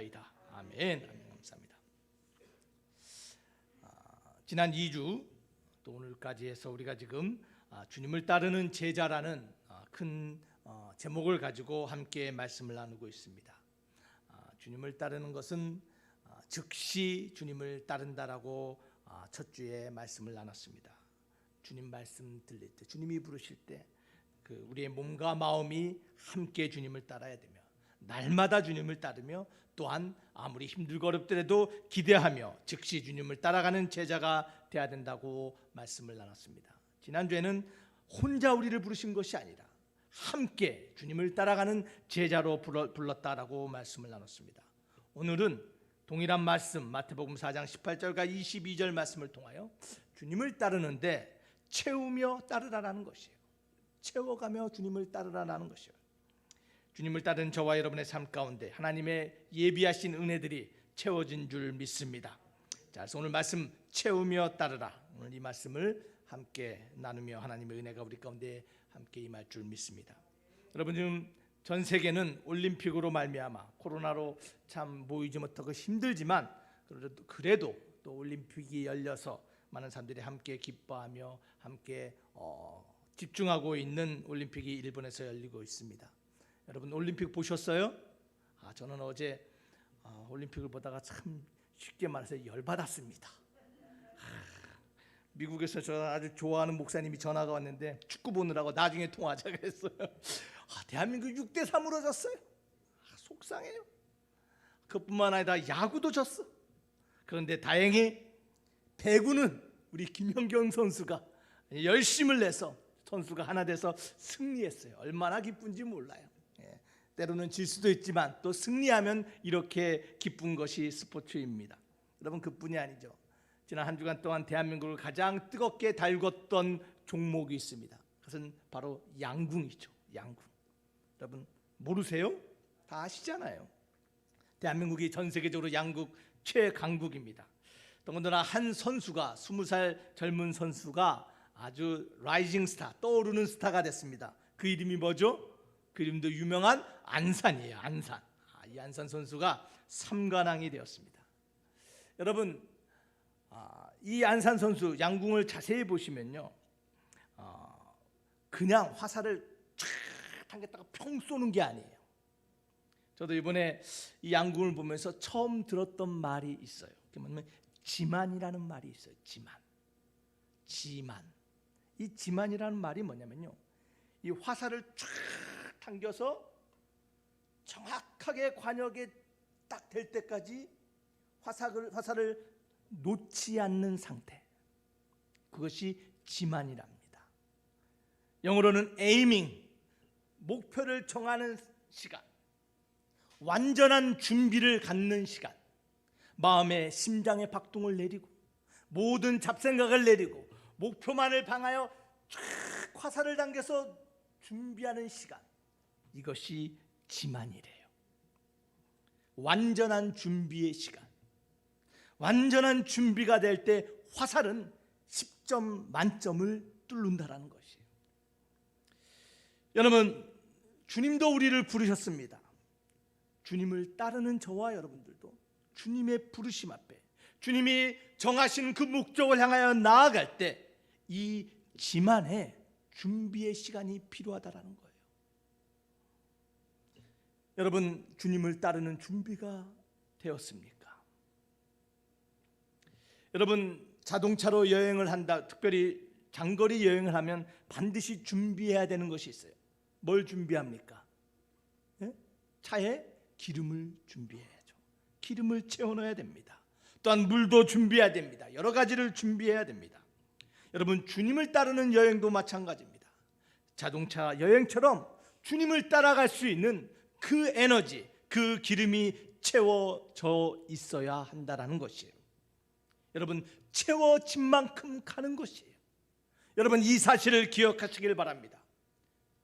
기도하옵나이다. 아멘. 아멘. 감사합니다. 지난 2주 또 오늘까지 해서 우리가 지금 주님을 따르는 제자라는 큰 제목을 가지고 함께 말씀을 나누고 있습니다. 주님을 따르는 것은 즉시 주님을 따른다라고 첫 주에 말씀을 나눴습니다. 주님 말씀 들릴 때, 주님이 부르실 때 우리의 몸과 마음이 함께 주님을 따라야 되며, 날마다 주님을 따르며, 또한 아무리 힘들고 어렵더라도 기대하며 즉시 주님을 따라가는 제자가 되어야 된다고 말씀을 나눴습니다. 지난주에는 혼자 우리를 부르신 것이 아니라 함께 주님을 따라가는 제자로 불렀다라고 말씀을 나눴습니다. 오늘은 동일한 말씀, 마태복음 4장 18절과 22절 말씀을 통하여 주님을 따르는데 채우며 따르라라는 것이에요. 채워가며 주님을 따르라라는 것이에요. 주님을 따르는 저와 여러분의 삶 가운데 하나님의 예비하신 은혜들이 채워진 줄 믿습니다. 자, 그래서 오늘 말씀 채우며 따르라, 오늘 이 말씀을 함께 나누며 하나님의 은혜가 우리 가운데 함께 임할 줄 믿습니다. 여러분, 지금 전 세계는 올림픽으로 말미암아 코로나로 참 모이지 못하고 힘들지만, 그래도 또 올림픽이 열려서 많은 사람들이 함께 기뻐하며 함께 집중하고 있는 올림픽이 일본에서 열리고 있습니다. 여러분, 올림픽 보셨어요? 저는 어제 올림픽을 보다가 참 쉽게 말해서 열받았습니다. 미국에서 저 아주 좋아하는 목사님이 전화가 왔는데 축구 보느라고 나중에 통화하자 그랬어요. 대한민국 6대3으로 졌어요. 속상해요. 그뿐만 아니라 야구도 졌어. 그런데 다행히 배구는 우리 김연경 선수가 열심을 내서 선수가 하나 돼서 승리했어요. 얼마나 기쁜지 몰라요. 때로는 질 수도 있지만 또 승리하면 이렇게 기쁜 것이 스포츠입니다. 여러분, 그뿐이 아니죠. 지난 한 주간 동안 대한민국을 가장 뜨겁게 달궜던 종목이 있습니다. 그것은 바로 양궁이죠. 양궁. 여러분, 모르세요? 다 아시잖아요. 대한민국이 전 세계적으로 양궁 최강국입니다. 더군다나 한 선수가, 20살 젊은 선수가 아주 라이징 스타, 떠오르는 스타가 됐습니다. 그 이름이 뭐죠? 그 이름도 유명한 안산이에요. 안산. 이 안산 선수가 3관왕이 되었습니다. 여러분, 이 안산 선수 양궁을 자세히 보시면요, 그냥 화살을 쫙 당겼다가 평 쏘는 게 아니에요. 저도 이번에 이 양궁을 보면서 처음 들었던 말이 있어요. 뭐냐면 지만이라는 말이 있어요. 지만. 이 지만이라는 말이 뭐냐면요, 이 화살을 쫙 당겨서 정확하게 관역에 딱 될 때까지 화살을 놓지 않는 상태, 그것이 지만이랍니다. 영어로는 에이밍, 목표를 정하는 시간, 완전한 준비를 갖는 시간, 마음의 심장의 박동을 내리고 모든 잡생각을 내리고 목표만을 향하여 쫙 화살을 당겨서 준비하는 시간, 이것이 지만이래요. 완전한 준비의 시간, 완전한 준비가 될 때 화살은 10점 만점을 뚫는다라는 것이에요. 여러분, 주님도 우리를 부르셨습니다. 주님을 따르는 저와 여러분들도 주님의 부르심 앞에, 주님이 정하신 그 목적을 향하여 나아갈 때 이 지만의 준비의 시간이 필요하다라는 거예요. 여러분, 주님을 따르는 준비가 되었습니까? 여러분, 자동차로 여행을 한다, 특별히 장거리 여행을 하면 반드시 준비해야 되는 것이 있어요. 뭘 준비합니까? 차에 기름을 준비해야죠. 기름을 채워넣어야 됩니다. 또한 물도 준비해야 됩니다. 여러 가지를 준비해야 됩니다. 여러분, 주님을 따르는 여행도 마찬가지입니다. 자동차 여행처럼 주님을 따라갈 수 있는 그 에너지, 그 기름이 채워져 있어야 한다라는 것이에요. 여러분, 채워진 만큼 가는 것이에요. 여러분, 이 사실을 기억하시길 바랍니다.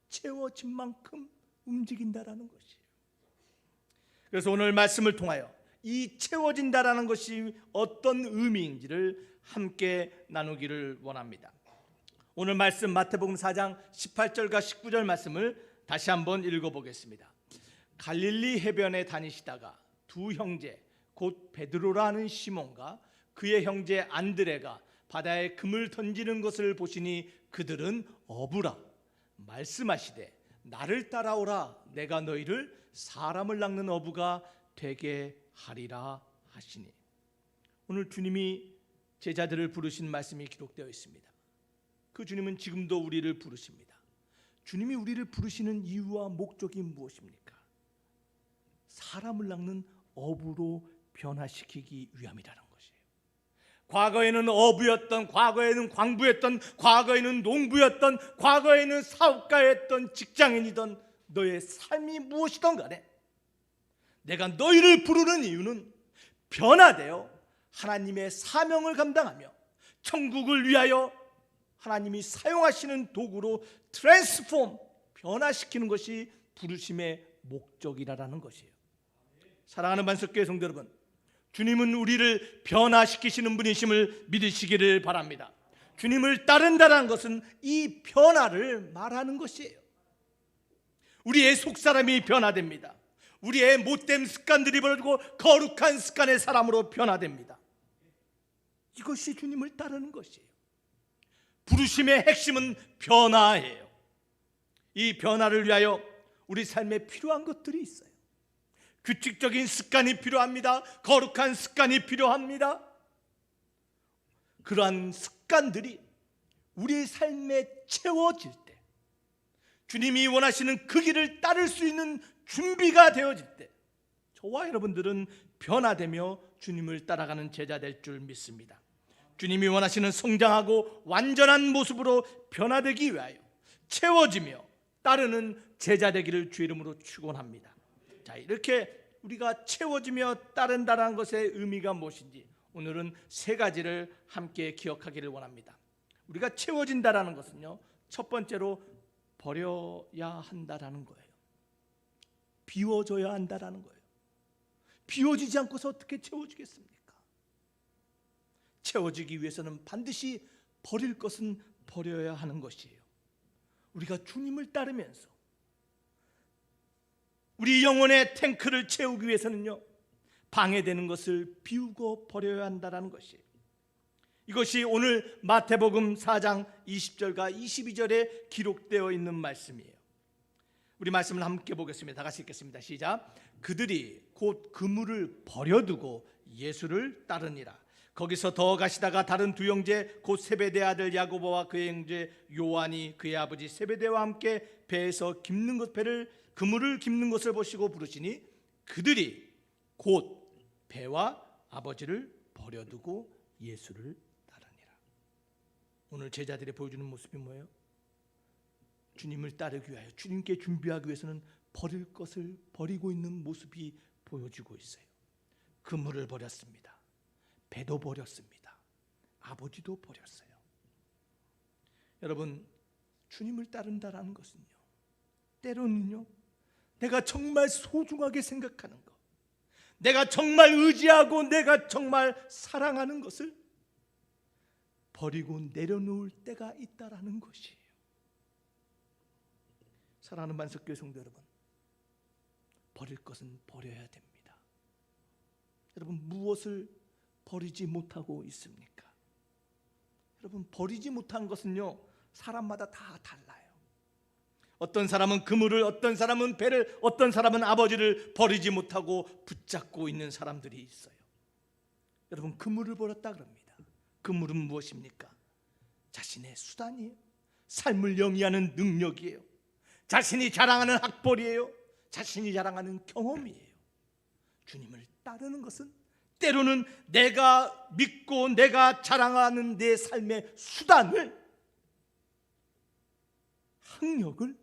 채워진 만큼 움직인다라는 것이에요. 그래서 오늘 말씀을 통하여 이 채워진다라는 것이 어떤 의미인지를 함께 나누기를 원합니다. 오늘 말씀 마태복음 4장 18절과 19절 말씀을 다시 한번 읽어보겠습니다. 갈릴리 해변에 다니시다가 두 형제 곧 베드로라는 시몬과 그의 형제 안드레가 바다에 금을 던지는 것을 보시니 그들은 어부라 말씀하시되 나를 따라오라 내가 너희를 사람을 낚는 어부가 되게 하리라 하시니. 오늘 주님이 제자들을 부르신 말씀이 기록되어 있습니다. 그 주님은 지금도 우리를 부르십니다. 주님이 우리를 부르시는 이유와 목적이 무엇입니까? 사람을 낚는 어부로 변화시키기 위함이라는 것이에요. 과거에는 어부였던, 과거에는 광부였던, 과거에는 농부였던, 과거에는 사업가였던, 직장인이던 너의 삶이 무엇이든 간에 내가 너희를 부르는 이유는 변화되어 하나님의 사명을 감당하며 천국을 위하여 하나님이 사용하시는 도구로 트랜스폼, 변화시키는 것이 부르심의 목적이라는 것이에요. 사랑하는 만석교회 성도 여러분, 주님은 우리를 변화시키시는 분이심을 믿으시기를 바랍니다. 주님을 따른다는 것은 이 변화를 말하는 것이에요. 우리의 속사람이 변화됩니다. 우리의 못된 습관들이 버려지고 거룩한 습관의 사람으로 변화됩니다. 이것이 주님을 따르는 것이에요. 부르심의 핵심은 변화예요. 이 변화를 위하여 우리 삶에 필요한 것들이 있어요. 규칙적인 습관이 필요합니다. 거룩한 습관이 필요합니다. 그러한 습관들이 우리의 삶에 채워질 때, 주님이 원하시는 그 길을 따를 수 있는 준비가 되어질 때 저와 여러분들은 변화되며 주님을 따라가는 제자 될 줄 믿습니다. 주님이 원하시는 성장하고 완전한 모습으로 변화되기 위하여 채워지며 따르는 제자 되기를 주 이름으로 축원합니다. 자, 이렇게 우리가 채워지며 따른다는 것의 의미가 무엇인지 오늘은 세 가지를 함께 기억하기를 원합니다. 우리가 채워진다라는 것은요, 첫 번째로 버려야 한다라는 거예요. 비워져야 한다라는 거예요. 비워지지 않고서 어떻게 채워지겠습니까? 채워지기 위해서는 반드시 버릴 것은 버려야 하는 것이에요. 우리가 주님을 따르면서 우리 영혼의 탱크를 채우기 위해서는요, 방해되는 것을 비우고 버려야 한다는 것이에요. 이것이 오늘 마태복음 4장 20절과 22절에 기록되어 있는 말씀이에요. 우리 말씀을 함께 보겠습니다. 다 같이 읽겠습니다. 시작. 그들이 곧 그물을 버려두고 예수를 따르니라. 거기서 더 가시다가 다른 두 형제 곧 세베대 아들 야고보와 그의 형제 요한이 그의 아버지 세베대와 함께 배에서 그물을 깁는 것을 보시고 부르시니 그들이 곧 배와 아버지를 버려두고 예수를 따르니라. 오늘 제자들이 보여주는 모습이 뭐예요? 주님을 따르기 위하여, 주님께 준비하기 위해서는 버릴 것을 버리고 있는 모습이 보여지고 있어요. 그물을 버렸습니다. 배도 버렸습니다. 아버지도 버렸어요. 여러분, 주님을 따른다라는 것은요, 때로는요, 내가 정말 소중하게 생각하는 것, 내가 정말 의지하고 내가 정말 사랑하는 것을 버리고 내려놓을 때가 있다라는 것이에요. 사랑하는 만석교회 성도 여러분, 버릴 것은 버려야 됩니다. 여러분, 무엇을 버리지 못하고 있습니까? 여러분, 버리지 못한 것은요, 사람마다 다 달라요. 어떤 사람은 그물을, 어떤 사람은 배를, 어떤 사람은 아버지를 버리지 못하고 붙잡고 있는 사람들이 있어요. 여러분, 그물을 버렸다 그럽니다. 그물은 무엇입니까? 자신의 수단이에요. 삶을 영위하는 능력이에요. 자신이 자랑하는 학벌이에요. 자신이 자랑하는 경험이에요. 주님을 따르는 것은 때로는 내가 믿고 내가 자랑하는 내 삶의 수단을, 학력을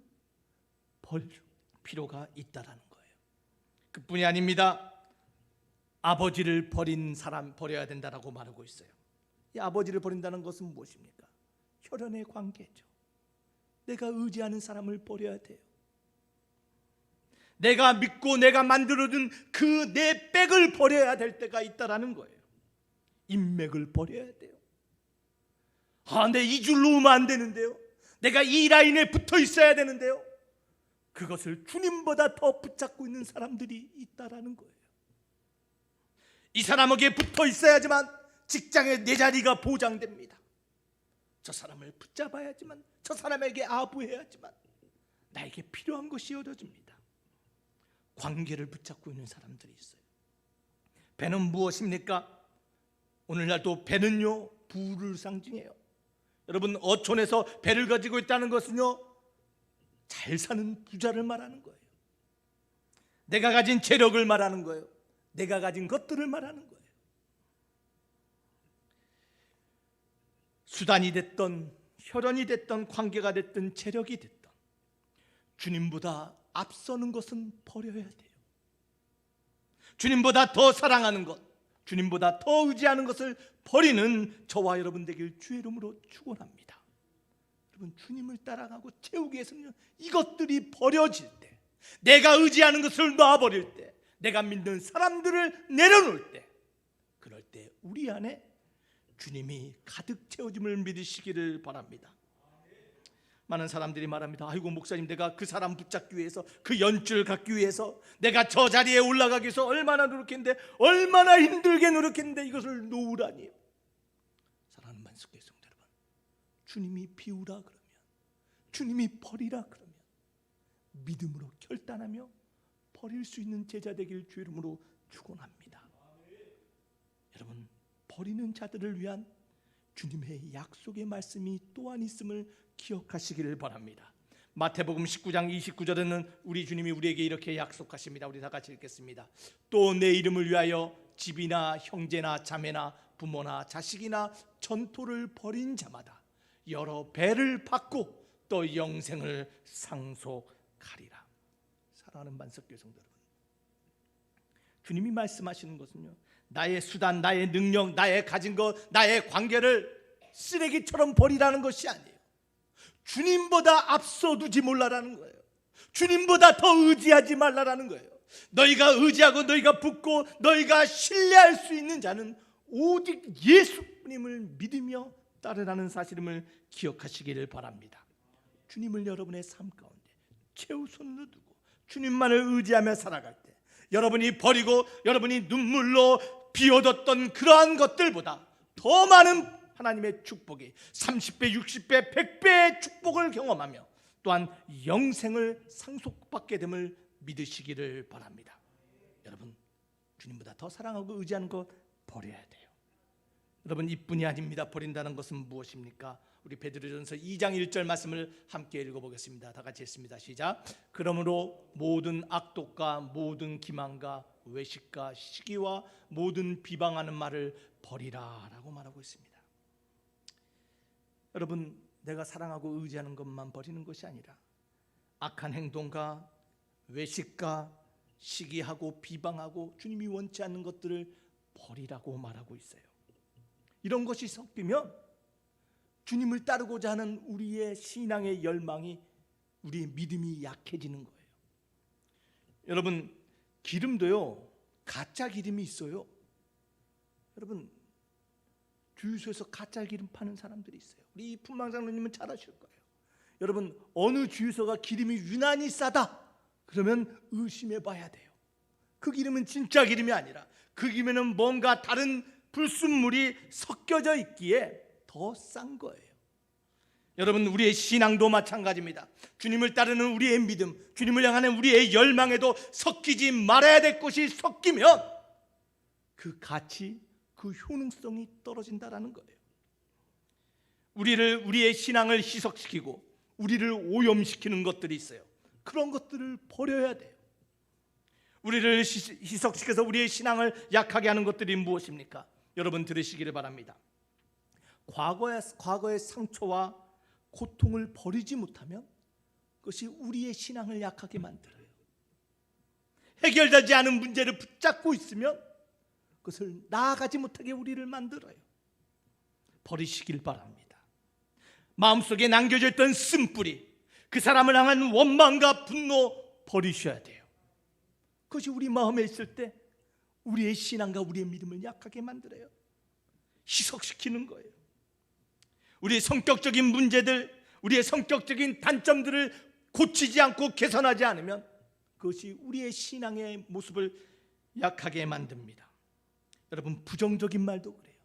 버릴 필요가 있다라는 거예요. 그뿐이 아닙니다. 아버지를 버린 사람 버려야 된다라고 말하고 있어요. 이 아버지를 버린다는 것은 무엇입니까? 혈연의 관계죠. 내가 의지하는 사람을 버려야 돼요. 내가 믿고 내가 만들어둔 그 내 백을 버려야 될 때가 있다라는 거예요. 인맥을 버려야 돼요. 내 이 줄로 오면 안 되는데요. 내가 이 라인에 붙어 있어야 되는데요. 그것을 주님보다 더 붙잡고 있는 사람들이 있다라는 거예요. 이 사람에게 붙어 있어야지만 직장의 내 자리가 보장됩니다. 저 사람을 붙잡아야지만, 저 사람에게 아부해야지만 나에게 필요한 것이 얻어집니다. 관계를 붙잡고 있는 사람들이 있어요. 배는 무엇입니까? 오늘날도 배는요, 부를 상징해요. 여러분, 어촌에서 배를 가지고 있다는 것은요, 잘 사는 부자를 말하는 거예요. 내가 가진 재력을 말하는 거예요. 내가 가진 것들을 말하는 거예요. 수단이 됐던, 혈연이 됐던, 관계가 됐던, 재력이 됐던, 주님보다 앞서는 것은 버려야 돼요. 주님보다 더 사랑하는 것, 주님보다 더 의지하는 것을 버리는 저와 여러분 되길 주의 이름으로 축원합니다. 여러분, 주님을 따라가고 채우기 위해서는 이것들이 버려질 때, 내가 의지하는 것을 놔버릴 때, 내가 믿는 사람들을 내려놓을 때, 그럴 때 우리 안에 주님이 가득 채워짐을 믿으시기를 바랍니다. 많은 사람들이 말합니다. 아이고 목사님, 내가 그 사람 붙잡기 위해서, 그 연줄 갖기 위해서, 내가 저 자리에 올라가기 위해서 얼마나 노력했는데, 얼마나 힘들게 노력했는데 이것을 놓으라니요. 사랑하는 만숙교회 성도 여러분, 주님이 비우라 그러면, 주님이 버리라 그러면 믿음으로 결단하며 버릴 수 있는 제자 되길 주 이름으로 축원합니다. 여러분, 버리는 자들을 위한 주님의 약속의 말씀이 또한 있음을 기억하시기를 바랍니다. 마태복음 19장 29절에는 우리 주님이 우리에게 이렇게 약속하십니다. 우리 다 같이 읽겠습니다. 또 내 이름을 위하여 집이나 형제나 자매나 부모나 자식이나 전토를 벌인 자마다 여러 배를 받고 또 영생을 상속하리라. 사랑하는 만석교회 성도 여러분, 주님이 말씀하시는 것은요, 나의 수단, 나의 능력, 나의 가진 것, 나의 관계를 쓰레기처럼 버리라는 것이 아니에요. 주님보다 앞서 두지 말라라는 거예요. 주님보다 더 의지하지 말라라는 거예요. 너희가 의지하고 너희가 붙고 너희가 신뢰할 수 있는 자는 오직 예수님을 믿으며 따르라는 사실임을 기억하시기를 바랍니다. 주님을 여러분의 삶 가운데 최우선으로 두고 주님만을 의지하며 살아갈 때, 여러분이 버리고 여러분이 눈물로 비워뒀던 그러한 것들보다 더 많은 하나님의 축복이 30배, 60배, 100배의 축복을 경험하며 또한 영생을 상속받게 됨을 믿으시기를 바랍니다. 여러분, 주님보다 더 사랑하고 의지하는 것 버려야 돼요. 여러분, 이뿐이 아닙니다. 버린다는 것은 무엇입니까? 우리 베드로전서 2장 1절 말씀을 함께 읽어보겠습니다. 다 같이 했습니다. 시작. 그러므로 모든 악독과 모든 기만과 외식과 시기와 모든 비방하는 말을 버리라 라고 말하고 있습니다. 여러분, 내가 사랑하고 의지하는 것만 버리는 것이 아니라 악한 행동과 외식과 시기하고 비방하고 주님이 원치 않는 것들을 버리라고 말하고 있어요. 이런 것이 섞이면 주님을 따르고자 하는 우리의 신앙의 열망이, 우리의 믿음이 약해지는 거예요. 여러분, 기름도요, 가짜 기름이 있어요. 여러분, 주유소에서 가짜 기름 파는 사람들이 있어요. 우리 품망장로님은 잘 아실 거예요. 여러분, 어느 주유소가 기름이 유난히 싸다 그러면 의심해 봐야 돼요. 그 기름은 진짜 기름이 아니라 그 기름에는 뭔가 다른 불순물이 섞여져 있기에 더 싼 거예요. 여러분, 우리의 신앙도 마찬가지입니다. 주님을 따르는 우리의 믿음, 주님을 향하는 우리의 열망에도 섞이지 말아야 될 것이 섞이면 그 가치, 그 효능성이 떨어진다라는 거예요. 우리의 신앙을 희석시키고 우리를 오염시키는 것들이 있어요. 그런 것들을 버려야 돼요. 우리를 희석시켜서 우리의 신앙을 약하게 하는 것들이 무엇입니까? 여러분, 들으시기를 바랍니다. 과거의 상처와 고통을 버리지 못하면 그것이 우리의 신앙을 약하게 만들어요. 해결되지 않은 문제를 붙잡고 있으면 그것을 나아가지 못하게 우리를 만들어요. 버리시길 바랍니다. 마음속에 남겨져 있던 쓴뿌리, 그 사람을 향한 원망과 분노 버리셔야 돼요. 그것이 우리 마음에 있을 때 우리의 신앙과 우리의 믿음을 약하게 만들어요. 희석시키는 거예요. 우리의 성격적인 문제들, 우리의 성격적인 단점들을 고치지 않고 개선하지 않으면 그것이 우리의 신앙의 모습을 약하게 만듭니다. 여러분, 부정적인 말도 그래요.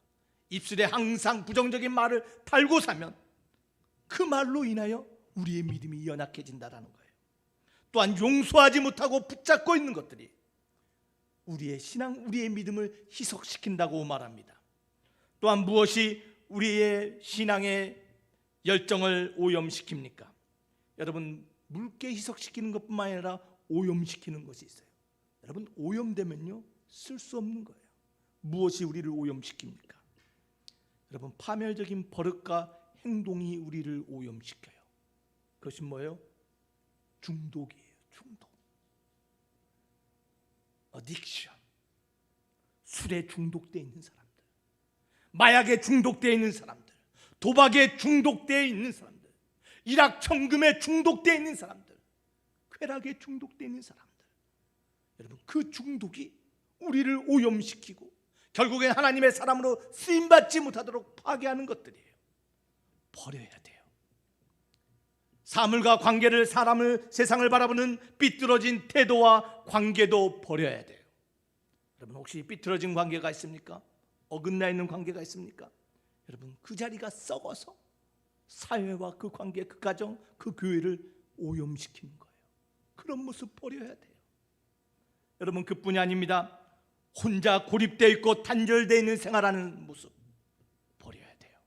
입술에 항상 부정적인 말을 달고 사면 그 말로 인하여 우리의 믿음이 연약해진다라는 거예요. 또한 용서하지 못하고 붙잡고 있는 것들이 우리의 신앙, 우리의 믿음을 희석시킨다고 말합니다. 또한 무엇이 우리의 신앙의 열정을 오염시킵니까? 여러분, 묽게 희석시키는 것뿐만 아니라 오염시키는 것이 있어요. 여러분, 오염되면요 쓸 수 없는 거예요. 무엇이 우리를 오염시킵니까? 여러분, 파멸적인 버릇과 행동이 우리를 오염시켜요. 그것이 뭐예요? 중독이에요. 중독. 어딕션. 술에 중독되어 있는 사람들, 마약에 중독되어 있는 사람들, 도박에 중독되어 있는 사람들, 일확천금에 중독되어 있는 사람들, 쾌락에 중독되어 있는 사람들, 여러분, 그 중독이 우리를 오염시키고 결국엔 하나님의 사람으로 쓰임받지 못하도록 파괴하는 것들이에요. 버려야 돼요. 사물과 관계를, 사람을, 세상을 바라보는 삐뚤어진 태도와 관계도 버려야 돼요. 여러분, 혹시 삐뚤어진 관계가 있습니까? 어긋나 있는 관계가 있습니까? 여러분, 그 자리가 썩어서 사회와 그 관계, 그 가정, 그 교회를 오염시키는 거예요. 그런 모습 버려야 돼요. 여러분, 그뿐이 아닙니다. 혼자 고립되어 있고 단절되어 있는 생활하는 모습 버려야 돼요.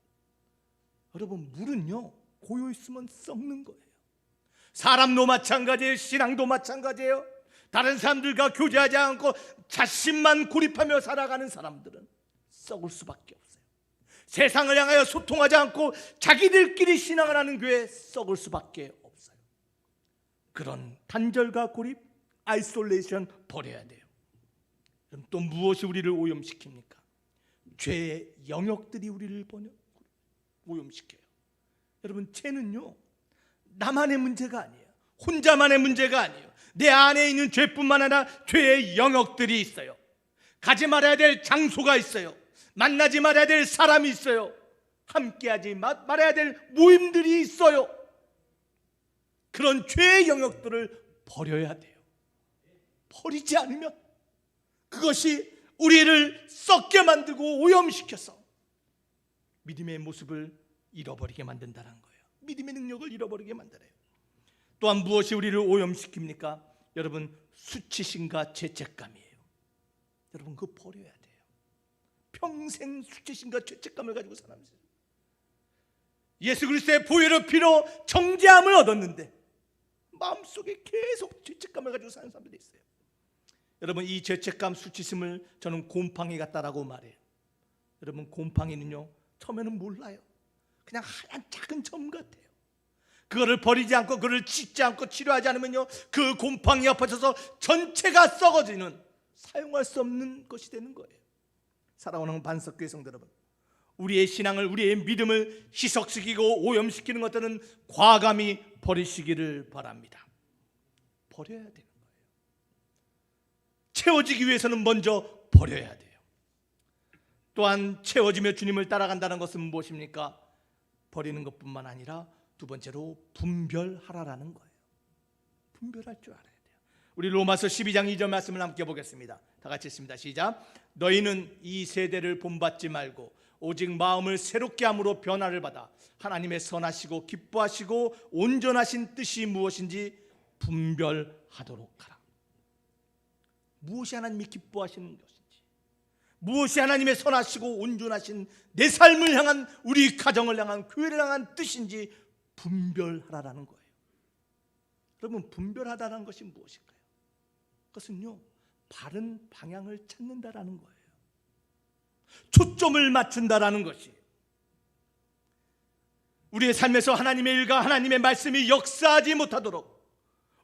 여러분, 물은요 고여 있으면 썩는 거예요. 사람도 마찬가지예요. 신앙도 마찬가지예요. 다른 사람들과 교제하지 않고 자신만 고립하며 살아가는 사람들은 썩을 수밖에 없어요. 세상을 향하여 소통하지 않고 자기들끼리 신앙을 하는 교회에 썩을 수밖에 없어요. 그런 단절과 고립, 아이솔레이션 버려야 돼요. 그럼 또 무엇이 우리를 오염시킵니까? 죄의 영역들이 우리를 오염시켜요. 여러분, 죄는요 나만의 문제가 아니에요. 혼자만의 문제가 아니에요. 내 안에 있는 죄뿐만 아니라 죄의 영역들이 있어요. 가지 말아야 될 장소가 있어요. 만나지 말아야 될 사람이 있어요. 함께하지 말아야 될 모임들이 있어요. 그런 죄의 영역들을 버려야 돼요. 버리지 않으면 그것이 우리를 썩게 만들고 오염시켜서 믿음의 모습을 잃어버리게 만든다는 거예요. 믿음의 능력을 잃어버리게 만들어요. 또한 무엇이 우리를 오염시킵니까? 여러분, 수치심과 죄책감이에요. 여러분, 그거 버려야 돼요. 평생 수치심과 죄책감을 가지고 살아가면서 예수 그리스도의 보혈의 피로 정죄함을 얻었는데 마음속에 계속 죄책감을 가지고 사는 사람들이 있어요. 여러분, 이 죄책감, 수치심을 저는 곰팡이 같다라고 말해요. 여러분, 곰팡이는요 처음에는 몰라요. 그냥 하얀 작은 점 같아요. 그거를 버리지 않고 그거를 씻지 않고 치료하지 않으면요 그 곰팡이가 엎어져서 전체가 썩어지는, 사용할 수 없는 것이 되는 거예요. 사랑하는 반석교회 성도 여러분, 우리의 신앙을, 우리의 믿음을 희석시키고 오염시키는 것들은 과감히 버리시기를 바랍니다. 버려야 되는 거예요. 채워지기 위해서는 먼저 버려야 돼요. 또한 채워지며 주님을 따라간다는 것은 무엇입니까? 버리는 것뿐만 아니라 두 번째로 분별하라라는 거예요. 분별할 줄 알아야 돼요. 우리 로마서 12장 2절 말씀을 함께 보겠습니다. 다 같이 읽습니다. 시작. 너희는 이 세대를 본받지 말고 오직 마음을 새롭게 함으로 변화를 받아 하나님의 선하시고 기뻐하시고 온전하신 뜻이 무엇인지 분별하도록 하라. 무엇이 하나님이 기뻐하시는 것인지, 무엇이 하나님의 선하시고 온전하신 내 삶을 향한, 우리 가정을 향한, 교회를 향한 뜻인지 분별하라는 거예요. 여러분, 분별하다는 것이 무엇일까요? 그것은요 바른 방향을 찾는다라는 거예요. 초점을 맞춘다라는 것이, 우리의 삶에서 하나님의 일과 하나님의 말씀이 역사하지 못하도록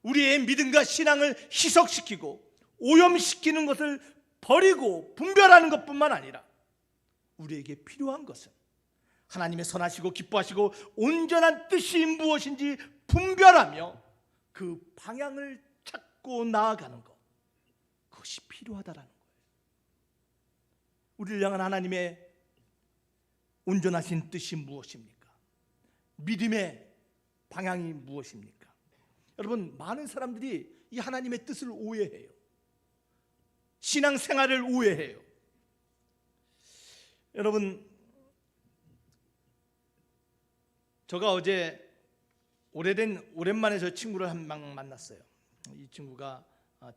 우리의 믿음과 신앙을 희석시키고 오염시키는 것을 버리고 분별하는 것뿐만 아니라 우리에게 필요한 것은 하나님의 선하시고 기뻐하시고 온전한 뜻이 무엇인지 분별하며 그 방향을 찾고 나아가는 것, 그것이 필요하다라는 거예요. 우리를 향한 하나님의 온전하신 뜻이 무엇입니까? 믿음의 방향이 무엇입니까? 여러분, 많은 사람들이 이 하나님의 뜻을 오해해요. 신앙생활을 오해해요. 여러분, 제가 어제 오랜만에 저 친구를 한 명 만났어요. 이 친구가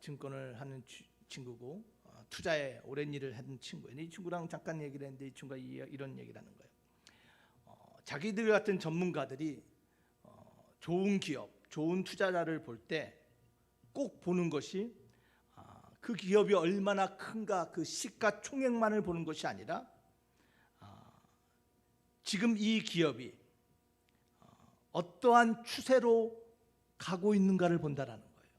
증권을 하는 친구고 투자에 오랜 일을 하는 친구예요. 이 친구랑 잠깐 얘기를 했는데 이 친구가 이런 얘기를 하는 거예요. 자기들 같은 전문가들이 좋은 기업, 좋은 투자자를 볼 때 꼭 보는 것이 그 기업이 얼마나 큰가, 그 시가총액만을 보는 것이 아니라 지금 이 기업이 어떠한 추세로 가고 있는가를 본다라는 거예요.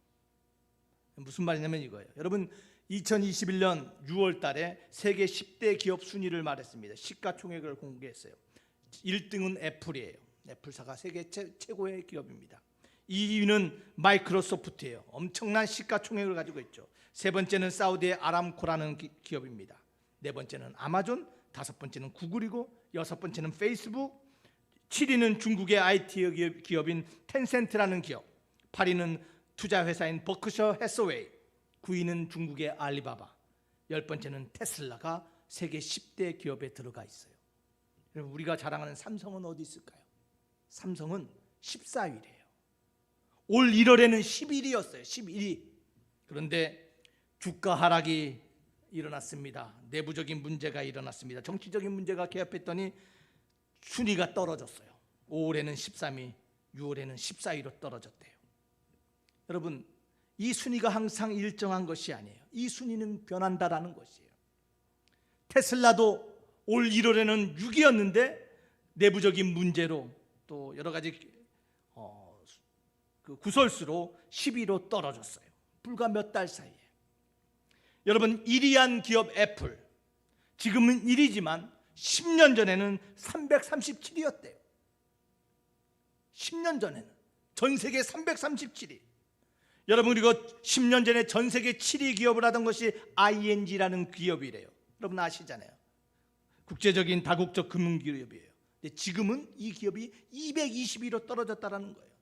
무슨 말이냐면 이거예요. 여러분, 2021년 6월 달에 세계 10대 기업 순위를 말했습니다. 시가총액을 공개했어요. 1등은 애플이에요. 애플사가 세계 최고의 기업입니다. 2위는 마이크로소프트예요. 엄청난 시가총액을 가지고 있죠. 세 번째는 사우디의 아람코라는 기업입니다. 네 번째는 아마존, 다섯 번째는 구글이고 여섯 번째는 페이스북, 7위는 중국의 IT 기업인 텐센트라는 기업, 8위는 투자회사인 버크셔 해서웨이, 9위는 중국의 알리바바, 10번째는 테슬라가 세계 10대 기업에 들어가 있어요. 우리가 자랑하는 삼성은 어디 있을까요? 삼성은 14위래요. 올 1월에는 11위였어요. 11위. 그런데 주가 하락이 일어났습니다. 내부적인 문제가 일어났습니다. 정치적인 문제가 개입했더니 순위가 떨어졌어요. 5월에는 13위, 6월에는 14위로 떨어졌대요. 여러분, 이 순위가 항상 일정한 것이 아니에요. 이 순위는 변한다라는 것이에요. 테슬라도 올 1월에는 6위였는데 내부적인 문제로 또 여러 가지 그 구설수로 10위로 떨어졌어요. 불과 몇 달 사이에. 여러분, 1위한 기업 애플, 지금은 1위지만 10년 전에는 337위였대요. 10년 전에는 전 세계 337위. 여러분, 그리고 10년 전에 전 세계 7위 기업을 하던 것이 ING라는 기업이래요. 여러분 아시잖아요. 국제적인 다국적 금융기업이에요. 근데 지금은 이 기업이 220위로 떨어졌다는 거예요.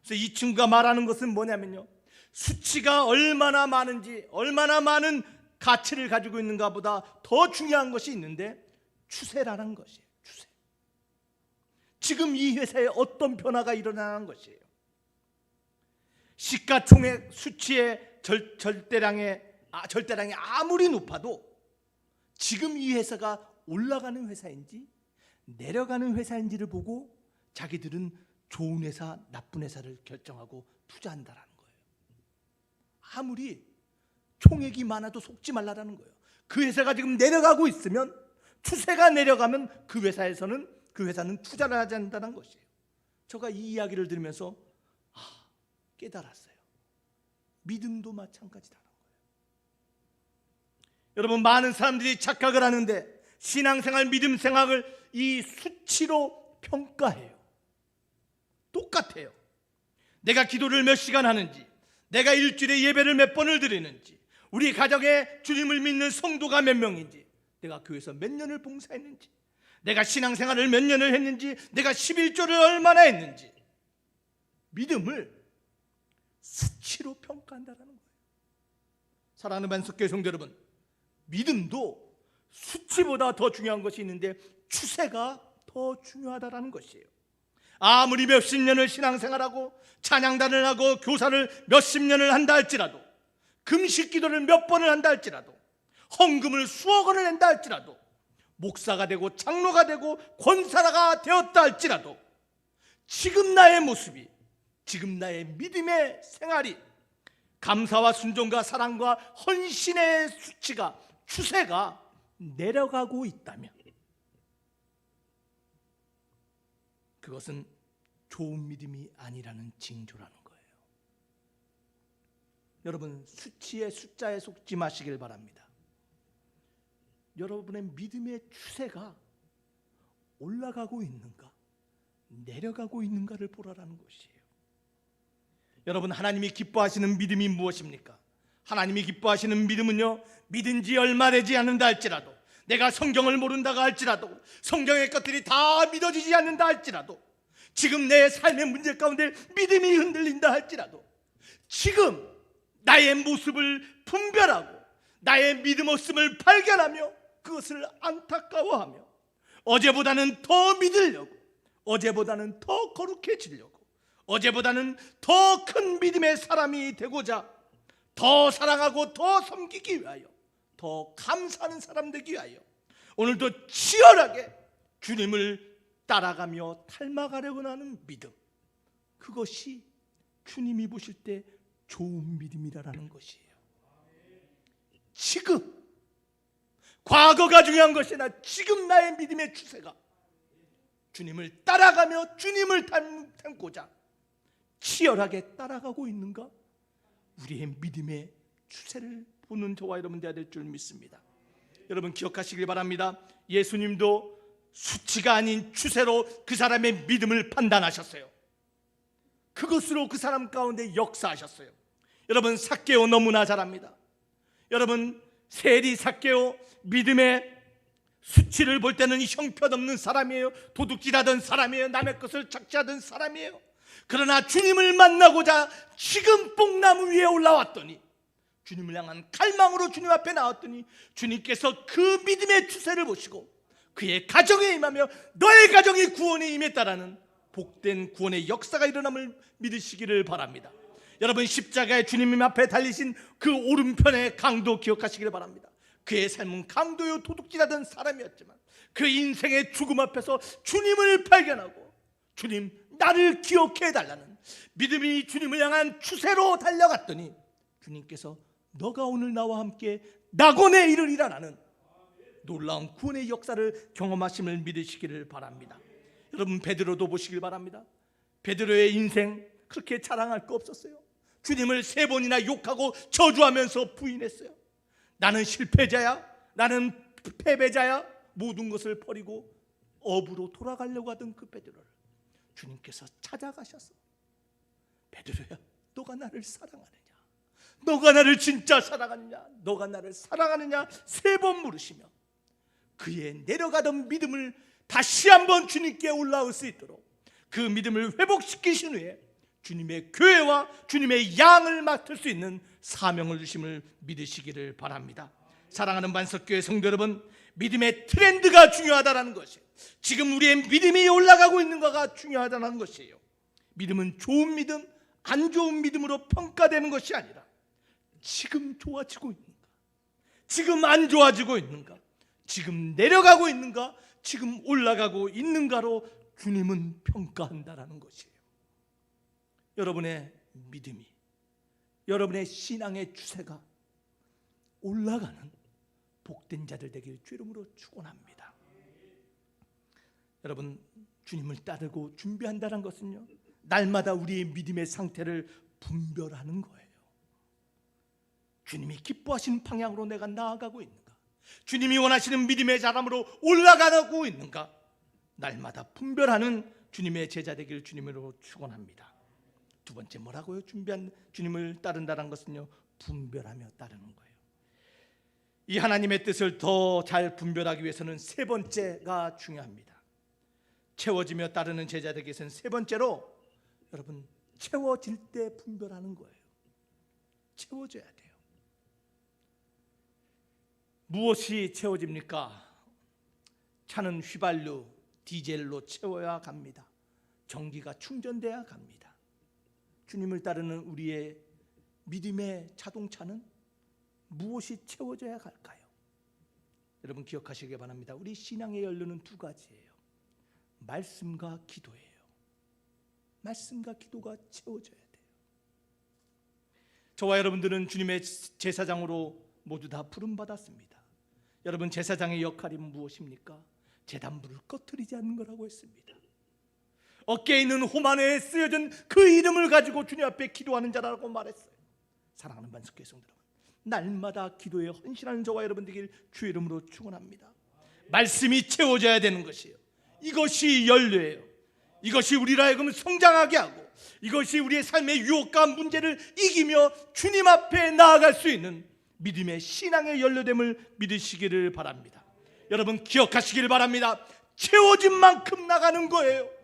그래서 이 친구가 말하는 것은 뭐냐면요, 수치가 얼마나 많은지, 얼마나 많은 가치를 가지고 있는가 보다 더 중요한 것이 있는데 추세라는 것이에요. 추세. 지금 이 회사에 어떤 변화가 일어나는 것이에요. 시가총액 수치의 절대량이 아무리 높아도 지금 이 회사가 올라가는 회사인지 내려가는 회사인지를 보고 자기들은 좋은 회사, 나쁜 회사를 결정하고 투자한다라는 거예요. 아무리 총액이 많아도 속지 말라라는 거예요. 그 회사가 지금 내려가고 있으면, 추세가 내려가면 그 회사는 투자를 하지 않는다는 것이에요. 제가 이 이야기를 들으면서 깨달았어요. 믿음도 마찬가지다는 거예요. 여러분, 많은 사람들이 착각을 하는데 신앙생활, 믿음 생활을 이 수치로 평가해요. 똑같아요. 내가 기도를 몇 시간 하는지, 내가 일주일에 예배를 몇 번을 드리는지, 우리 가정에 주님을 믿는 성도가 몇 명인지, 내가 교회에서 몇 년을 봉사했는지, 내가 신앙생활을 몇 년을 했는지, 내가 11조를 얼마나 했는지, 믿음을 수치로 평가한다는 거예요. 사랑하는 만석교회 성도 여러분, 믿음도 수치보다 더 중요한 것이 있는데 추세가 더 중요하다는 것이에요. 아무리 몇십 년을 신앙생활하고 찬양단을 하고 교사를 몇십 년을 한다 할지라도, 금식 기도를 몇 번을 한다 할지라도, 헌금을 수억 원을 낸다 할지라도, 목사가 되고 장로가 되고 권사가 되었다 할지라도, 지금 나의 모습이, 지금 나의 믿음의 생활이 감사와 순종과 사랑과 헌신의 수치가, 추세가 내려가고 있다면 그것은 좋은 믿음이 아니라는 징조라는 거예요. 여러분, 수치의 숫자에 속지 마시길 바랍니다. 여러분의 믿음의 추세가 올라가고 있는가, 내려가고 있는가를 보라라는 것이에요. 여러분, 하나님이 기뻐하시는 믿음이 무엇입니까? 하나님이 기뻐하시는 믿음은요, 믿은 지 얼마 되지 않는다 할지라도, 내가 성경을 모른다고 할지라도, 성경의 것들이 다 믿어지지 않는다 할지라도, 지금 내 삶의 문제 가운데 믿음이 흔들린다 할지라도, 지금 나의 모습을 분별하고 나의 믿음 없음을 발견하며 그것을 안타까워하며 어제보다는 더 믿으려고, 어제보다는 더 거룩해지려고, 어제보다는 더 큰 믿음의 사람이 되고자, 더 사랑하고 더 섬기기 위하여, 더 감사하는 사람 되기 위하여 오늘도 치열하게 주님을 따라가며 닮아가려고 하는 믿음, 그것이 주님이 보실 때 좋은 믿음이라는 것이에요. 지금 과거가 중요한 것이 아니라 지금 나의 믿음의 추세가 주님을 따라가며 주님을 닮고자 치열하게 따라가고 있는가? 우리의 믿음의 추세를 보는 저와 여러분 되어야 될 줄 믿습니다. 여러분 기억하시길 바랍니다. 예수님도 수치가 아닌 추세로 그 사람의 믿음을 판단하셨어요. 그것으로 그 사람 가운데 역사하셨어요. 여러분 삭개오 너무나 잘 압니다. 여러분 세리 삭개오 믿음의 수치를 볼 때는 형편없는 사람이에요. 도둑질하던 사람이에요. 남의 것을 착취하던 사람이에요. 그러나 주님을 만나고자 지금 뽕나무 위에 올라왔더니, 주님을 향한 갈망으로 주님 앞에 나왔더니 주님께서 그 믿음의 추세를 보시고 그의 가정에 임하며 너의 가정이 구원에 임했다라는 복된 구원의 역사가 일어남을 믿으시기를 바랍니다. 여러분 십자가의 주님 앞에 달리신 그 오른편의 강도 기억하시기를 바랍니다. 그의 삶은 강도요 도둑질하던 사람이었지만 그 인생의 죽음 앞에서 주님을 발견하고 주님 나를 기억해 달라는 믿음이 주님을 향한 추세로 달려갔더니 주님께서 너가 오늘 나와 함께 낙원에 이르리라라는 놀라운 구원의 역사를 경험하심을 믿으시기를 바랍니다. 여러분 베드로도 보시길 바랍니다. 베드로의 인생 그렇게 자랑할 거 없었어요. 주님을 3번이나 욕하고 저주하면서 부인했어요. 나는 실패자야, 나는 패배자야, 모든 것을 버리고 업으로 돌아가려고 하던 그 베드로를 주님께서 찾아가셔서 베드로야 너가 나를 사랑하느냐, 너가 나를 진짜 사랑하느냐, 너가 나를 사랑하느냐 3번 물으시며 그의 내려가던 믿음을 다시 한번 주님께 올라올 수 있도록 그 믿음을 회복시키신 후에 주님의 교회와 주님의 양을 맡을 수 있는 사명을 주심을 믿으시기를 바랍니다. 사랑하는 반석교회 성도 여러분, 믿음의 트렌드가 중요하다는 것이에요. 지금 우리의 믿음이 올라가고 있는가가 중요하다는 것이에요. 믿음은 좋은 믿음, 안 좋은 믿음으로 평가되는 것이 아니라 지금 좋아지고 있는가, 지금 안 좋아지고 있는가, 지금 내려가고 있는가, 지금 올라가고 있는가로 주님은 평가한다라는 것이에요. 여러분의 믿음이, 여러분의 신앙의 추세가 올라가는 복된 자들 되길 주 이름으로 축원합니다. 여러분 주님을 따르고 준비한다는 것은요, 날마다 우리의 믿음의 상태를 분별하는 거예요. 주님이 기뻐하시는 방향으로 내가 나아가고 있는가, 주님이 원하시는 믿음의 자람으로 올라가고 있는가, 날마다 분별하는 주님의 제자 되길 주님으로 축원합니다. 두 번째 뭐라고요? 준비한 주님을 따른다는 것은요, 분별하며 따르는 거예요. 이 하나님의 뜻을 더 잘 분별하기 위해서는 3번째가 중요합니다. 채워지며 따르는 제자 되기 위해서는 3번째로 여러분 채워질 때 분별하는 거예요. 채워져야 돼요. 무엇이 채워집니까? 차는 휘발유, 디젤로 채워야 갑니다. 전기가 충전돼야 갑니다. 주님을 따르는 우리의 믿음의 자동차는 무엇이 채워져야 갈까요? 여러분 기억하시기 바랍니다. 우리 신앙의 연료는 2가지예요. 말씀과 기도예요. 말씀과 기도가 채워져야 돼요. 저와 여러분들은 주님의 제사장으로 모두 다 부름받았습니다. 여러분 제사장의 역할이 무엇입니까? 제단불을 꺼트리지 않는 거라고 했습니다. 어깨에 있는 호만에 쓰여진 그 이름을 가지고 주님 앞에 기도하는 자라고 말했어요. 사랑하는 반석교회 성도 여러분, 날마다 기도에 헌신하는 저와 여러분 되길 주의 이름으로 축원합니다. 말씀이 채워져야 되는 것이에요. 이것이 연료예요. 이것이 우리를 하여금 성장하게 하고, 이것이 우리의 삶의 유혹과 문제를 이기며 주님 앞에 나아갈 수 있는 믿음의 신앙의 연료됨을 믿으시기를 바랍니다. 여러분 기억하시기를 바랍니다. 채워진 만큼 나가는 거예요.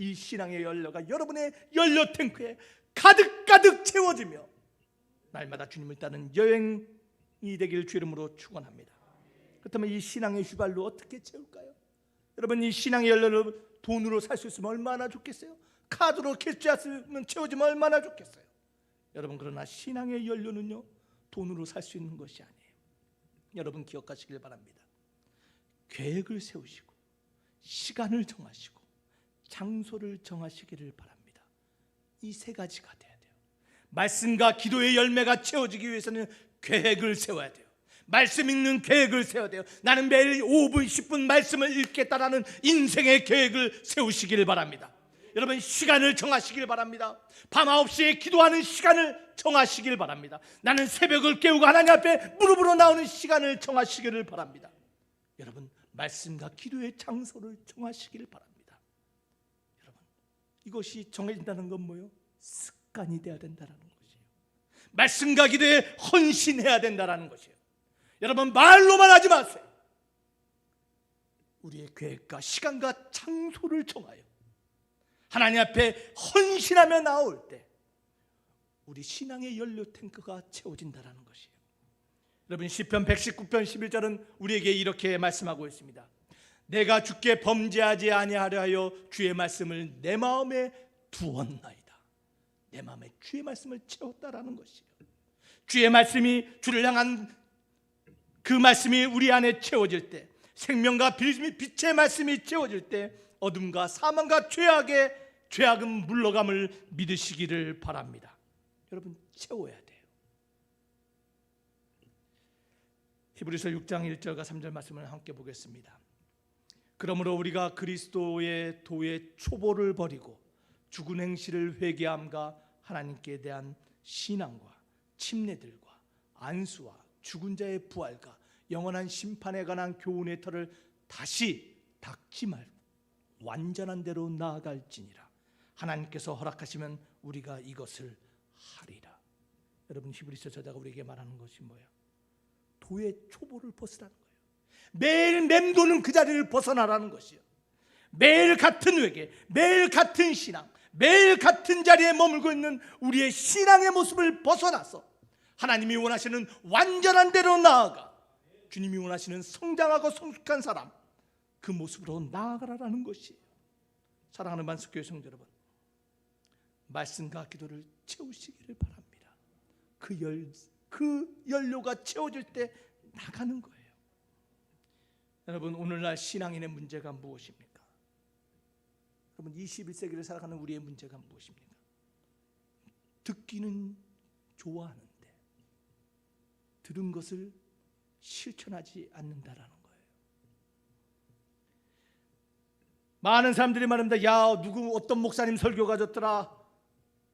이 신앙의 연료가 여러분의 연료 탱크에 가득가득 채워지며 날마다 주님을 따르는 여행이 되길 주 이름으로 축원합니다. 그렇다면 이 신앙의 휘발로 어떻게 채울까요? 여러분, 이 신앙의 연료를 돈으로 살 수 있으면 얼마나 좋겠어요? 카드로 결제하면 채워지면 얼마나 좋겠어요? 여러분, 그러나 신앙의 연료는요, 돈으로 살 수 있는 것이 아니에요. 여러분 기억하시길 바랍니다. 계획을 세우시고 시간을 정하시고 장소를 정하시기를 바랍니다. 이 세 가지가 돼야 돼요. 말씀과 기도의 열매가 채워지기 위해서는 계획을 세워야 돼요. 말씀 읽는 계획을 세워야 돼요. 나는 매일 5분 10분 말씀을 읽겠다라는 인생의 계획을 세우시기를 바랍니다. 여러분, 시간을 정하시길 바랍니다. 밤 9시에 기도하는 시간을 정하시길 바랍니다. 나는 새벽을 깨우고 하나님 앞에 무릎으로 나오는 시간을 정하시기를 바랍니다. 여러분, 말씀과 기도의 장소를 정하시길 바랍니다. 여러분, 이것이 정해진다는 건 뭐예요? 습관이 돼야 된다는 것이에요. 말씀과 기도에 헌신해야 된다는 것이에요. 여러분, 말로만 하지 마세요. 우리의 계획과 시간과 장소를 정하여 하나님 앞에 헌신하며 나올 때 우리 신앙의 연료 탱크가 채워진다는 것이에요. 여러분, 시편 119편 11절은 우리에게 이렇게 말씀하고 있습니다. 내가 주께 범죄하지 아니하려 하여 주의 말씀을 내 마음에 두었나이다. 내 마음에 주의 말씀을 채웠다라는 것이에요. 주의 말씀이, 주를 향한 그 말씀이 우리 안에 채워질 때, 생명과 빛의 말씀이 채워질 때 어둠과 사망과 죄악은 물러감을 믿으시기를 바랍니다. 여러분, 채워야 돼요. 히브리서 6장 1절과 3절 말씀을 함께 보겠습니다. 그러므로 우리가 그리스도의 도의 초보를 버리고 죽은 행실을 회개함과 하나님께 대한 신앙과 침례들과 안수와 죽은 자의 부활과 영원한 심판에 관한 교훈의 터를 다시 닦지 말고 완전한 대로 나아갈지니라. 하나님께서 허락하시면 우리가 이것을 하리라. 여러분, 히브리서 저자가 우리에게 말하는 것이 뭐예요? 도의 초보를 벗으라는 거예요. 매일 맴도는 그 자리를 벗어나라는 것이에요. 매일 같은 회개, 매일 같은 신앙, 매일 같은 자리에 머물고 있는 우리의 신앙의 모습을 벗어나서 하나님이 원하시는 완전한 대로 나아가 주님이 원하시는 성장하고 성숙한 사람, 그 모습으로 나아가라는 것이에요. 사랑하는 만석교회 성도 여러분, 말씀과 기도를 채우시기를 바랍니다. 그 연료가 채워질 때 나가는 거예요. 여러분, 오늘날 신앙인의 문제가 무엇입니까? 여러분, 21세기를 살아가는 우리의 문제가 무엇입니까? 듣기는 좋아하는데 들은 것을 실천하지 않는다라는 거예요. 많은 사람들이 말합니다. 야, 누구 어떤 목사님 설교가 좋더라,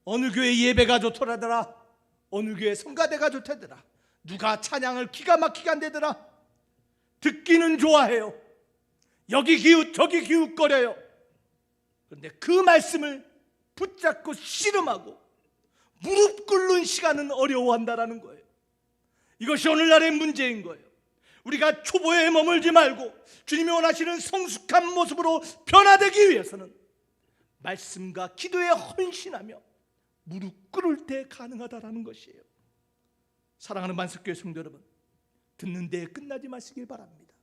어느 교회 예배가 좋더라더라, 어느 교회 성가대가 좋다더라, 누가 찬양을 기가 막히게 한다더라. 듣기는 좋아해요. 여기 기웃 저기 기웃거려요. 그런데 그 말씀을 붙잡고 씨름하고 무릎 꿇는 시간은 어려워한다라는 거예요. 이것이 오늘날의 문제인 거예요. 우리가 초보에 머물지 말고 주님이 원하시는 성숙한 모습으로 변화되기 위해서는 말씀과 기도에 헌신하며 무릎 꿇을 때 가능하다라는 것이에요. 사랑하는 만석교회 성도 여러분, 듣는 데에 끝나지 마시길 바랍니다.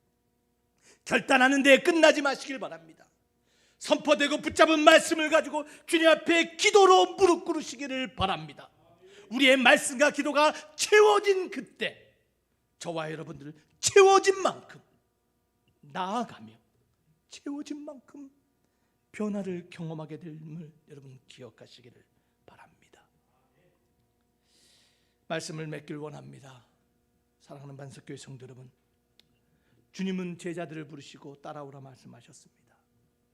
결단하는 데에 끝나지 마시길 바랍니다. 선포되고 붙잡은 말씀을 가지고 주님 앞에 기도로 무릎 꿇으시기를 바랍니다. 우리의 말씀과 기도가 채워진 그때 저와 여러분들 채워진 만큼 나아가며 채워진 만큼 변화를 경험하게 됨을 여러분 기억하시기를 바랍니다. 말씀을 맺길 원합니다. 사랑하는 만석교회 성도 여러분, 주님은 제자들을 부르시고 따라오라 말씀하셨습니다.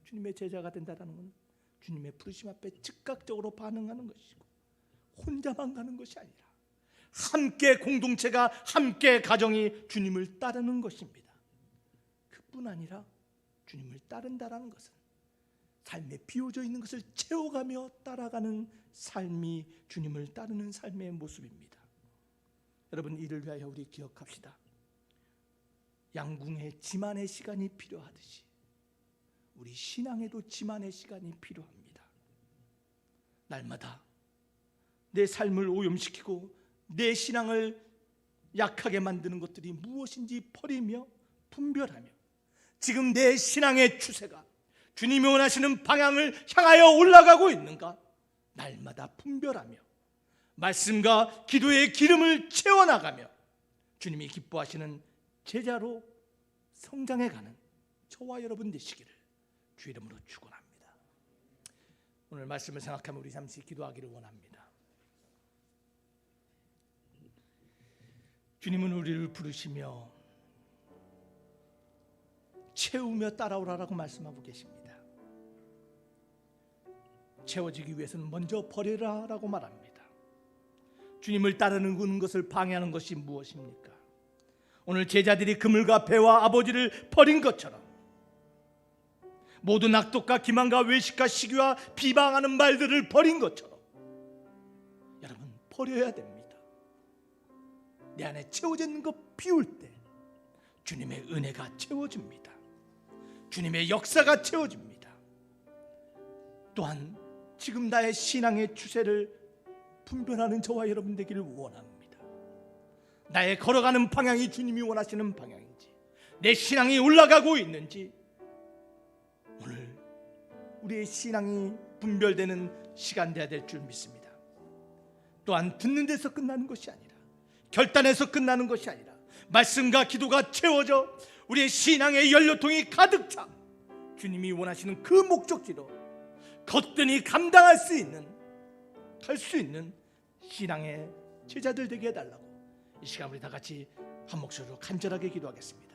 주님의 제자가 된다는 것은 주님의 부르심 앞에 즉각적으로 반응하는 것이고 혼자만 가는 것이 아니라 함께 공동체가, 함께 가정이 주님을 따르는 것입니다. 그뿐 아니라 주님을 따른다는 것은 삶에 비워져 있는 것을 채워가며 따라가는 삶이 주님을 따르는 삶의 모습입니다. 여러분, 이를 위하여 우리 기억합시다. 양궁에 지만의 시간이 필요하듯이 우리 신앙에도 지만의 시간이 필요합니다. 날마다 내 삶을 오염시키고 내 신앙을 약하게 만드는 것들이 무엇인지 버리며 분별하며 지금 내 신앙의 추세가 주님이 원하시는 방향을 향하여 올라가고 있는가 날마다 분별하며 말씀과 기도의 기름을 채워나가며 주님이 기뻐하시는 제자로 성장해가는 저와 여러분 되시기를 주 이름으로 축원합니다. 오늘 말씀을 생각하며 우리 잠시 기도하기를 원합니다. 주님은 우리를 부르시며 채우며 따라오라라고 말씀하고 계십니다. 채워지기 위해서는 먼저 버리라라고 말합니다. 주님을 따르는 것을 방해하는 것이 무엇입니까? 오늘 제자들이 그물과 배와 아버지를 버린 것처럼 모든 악독과 기만과 외식과 시기와 비방하는 말들을 버린 것처럼 여러분 버려야 됩니다. 내 안에 채워져 있는 것 비울 때 주님의 은혜가 채워집니다. 주님의 역사가 채워집니다. 또한 지금 나의 신앙의 추세를 분별하는 저와 여러분 되기를 원합니다. 나의 걸어가는 방향이 주님이 원하시는 방향인지, 내 신앙이 올라가고 있는지, 오늘 우리의 신앙이 분별되는 시간 되어야 될 줄 믿습니다. 또한 듣는 데서 끝나는 것이 아니라, 결단에서 끝나는 것이 아니라 말씀과 기도가 채워져 우리의 신앙의 연료통이 가득 차 주님이 원하시는 그 목적지로 거뜬히 감당할 수 있는, 갈 수 있는 신앙의 제자들 되게 해달라고 이 시간 우리 다 같이 한 목소리로 간절하게 기도하겠습니다.